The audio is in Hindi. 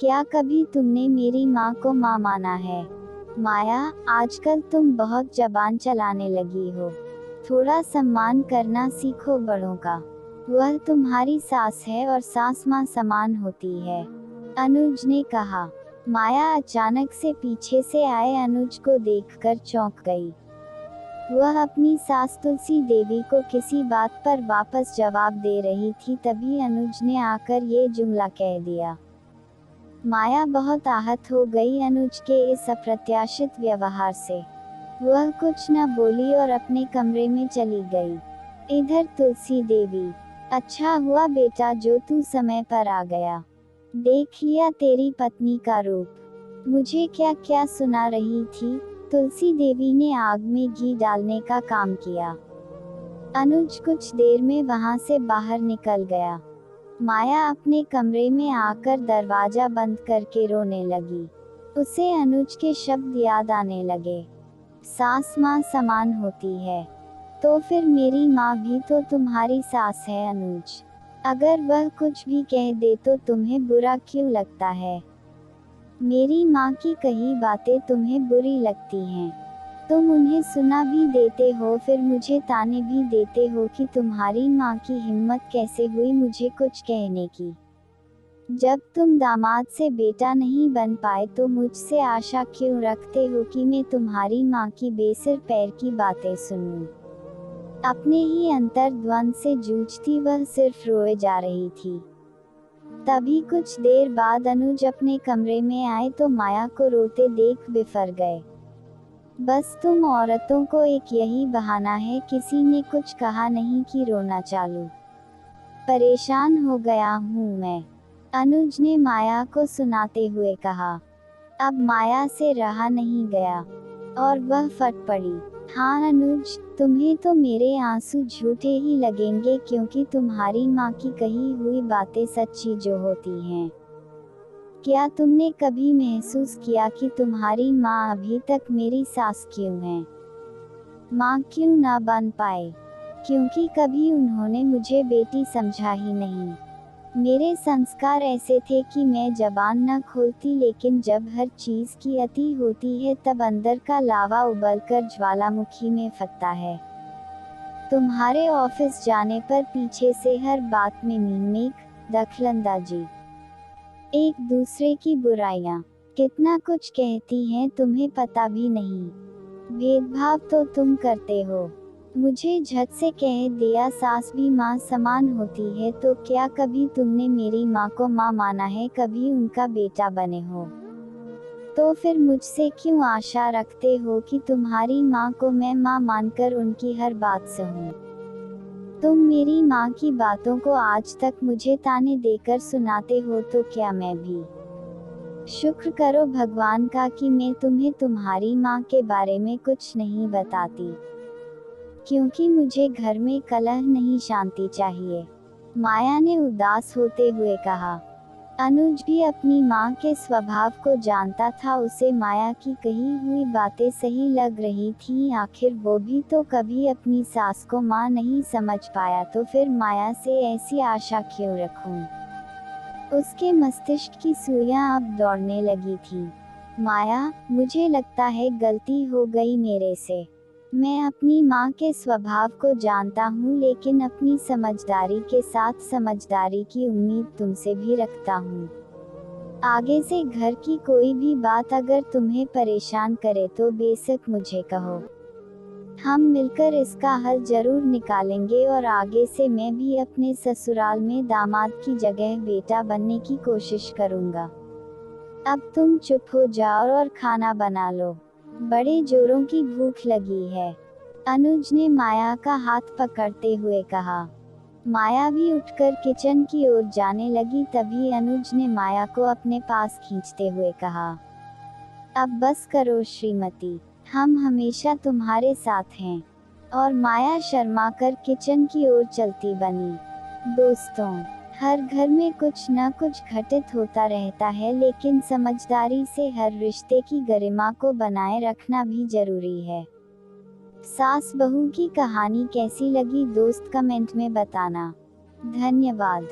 क्या कभी तुमने मेरी माँ को माँ माना है? माया, आजकल तुम बहुत जबान चलाने लगी हो। थोड़ा सम्मान करना सीखो बड़ों का। वह तुम्हारी सास है और सास माँ समान होती है, अनुज ने कहा। माया अचानक से पीछे से आए अनुज को देखकर चौंक गई। वह अपनी सास तुलसी देवी को किसी बात पर वापस जवाब दे रही थी, तभी अनुज ने आकर ये जुमला कह दिया। माया बहुत आहत हो गई अनुज के इस अप्रत्याशित व्यवहार से। वह कुछ न बोली और अपने कमरे में चली गई। इधर तुलसी देवी, अच्छा हुआ बेटा जो तू समय पर आ गया। देख लिया तेरी पत्नी का रूप। मुझे क्या क्या सुना रही थी। तुलसी देवी ने आग में घी डालने का काम किया। अनुज कुछ देर में वहां से बाहर निकल गया। माया अपने कमरे में आकर दरवाजा बंद करके रोने लगी। उसे अनुज के शब्द याद आने लगे। सास माँ समान होती है, तो फिर मेरी माँ भी तो तुम्हारी सास है अनुज। अगर वह कुछ भी कह दे तो तुम्हें बुरा क्यों लगता है? मेरी माँ की कही बातें तुम्हें बुरी लगती हैं। तुम उन्हें सुना भी देते हो, फिर मुझे ताने भी देते हो कि तुम्हारी माँ की हिम्मत कैसे हुई मुझे कुछ कहने की। जब तुम दामाद से बेटा नहीं बन पाए तो मुझसे आशा क्यों रखते हो कि मैं तुम्हारी माँ की बेसिर पैर की बातें सुनूं? अपने ही अंतर्द्वंद से जूझती वह सिर्फ रोए जा रही थी। तभी कुछ देर बाद अनुज अपने कमरे में आए तो माया को रोते देख बिफर गए। बस तुम औरतों को एक यही बहाना है, किसी ने कुछ कहा नहीं कि रोना चालू। परेशान हो गया हूँ मैं, अनुज ने माया को सुनाते हुए कहा। अब माया से रहा नहीं गया और वह फट पड़ी। हाँ अनुज, तुम्हें तो मेरे आंसू झूठे ही लगेंगे क्योंकि तुम्हारी माँ की कही हुई बातें सच्ची जो होती हैं। क्या तुमने कभी महसूस किया कि तुम्हारी माँ अभी तक मेरी सास क्यों है? माँ क्यों ना बन पाए? क्योंकि कभी उन्होंने मुझे बेटी समझा ही नहीं। मेरे संस्कार ऐसे थे कि मैं जबान न खोलती, लेकिन जब हर चीज की अति होती है तब अंदर का लावा उबलकर ज्वालामुखी में फटता है। तुम्हारे ऑफिस जाने पर पीछे से हर बात में मीमेक, दखलंदाजी, एक दूसरे की बुराइयां, कितना कुछ कहती हैं तुम्हें पता भी नहीं। भेदभाव तो तुम करते हो। मुझे झट से कह दिया सास भी माँ समान होती है, तो क्या कभी तुमने मेरी माँ को माँ माना है, कभी उनका बेटा बने हो? तो फिर मुझसे क्यों आशा रखते हो कि तुम्हारी माँ को मैं माँ मानकर उनकी हर बात सहूं? तुम मेरी माँ की बातों को आज तक मुझे ताने देकर सुनाते हो, तो क्या मैं भी शुक्र करो भगवान का कि मैं तुम्हें तुम्हारी माँ के बारे में कुछ नहीं बताती, क्योंकि मुझे घर में कलह नहीं शांति चाहिए। माया ने उदास होते हुए कहा। अनुज भी अपनी माँ के स्वभाव को जानता था, उसे माया की कही हुई बातें सही लग रही थीं। आखिर वो भी तो कभी अपनी सास को माँ नहीं समझ पाया, तो फिर माया से ऐसी आशा क्यों रखूं? उसके मस्तिष्क की सुइयां अब दौड़ने लगी थी। माया, मुझे लगता है गलती हो गई मेरे से। मैं अपनी माँ के स्वभाव को जानता हूँ, लेकिन अपनी समझदारी के साथ समझदारी की उम्मीद तुमसे भी रखता हूँ। आगे से घर की कोई भी बात अगर तुम्हें परेशान करे तो बेशक मुझे कहो। हम मिलकर इसका हल जरूर निकालेंगे और आगे से मैं भी अपने ससुराल में दामाद की जगह बेटा बनने की कोशिश करूँगा। अब तुम चुप हो जाओ और खाना बना लो, बड़े जोरों की भूख लगी है, अनुज ने माया का हाथ पकड़ते हुए कहा। माया भी उठकर किचन की ओर जाने लगी, तभी अनुज ने माया को अपने पास खींचते हुए कहा, अब बस करो श्रीमती, हम हमेशा तुम्हारे साथ हैं। और माया शर्माकर किचन की ओर चलती बनी। दोस्तों, हर घर में कुछ न कुछ घटित होता रहता है, लेकिन समझदारी से हर रिश्ते की गरिमा को बनाए रखना भी जरूरी है। सास बहू की कहानी कैसी लगी दोस्त, कमेंट में बताना। धन्यवाद।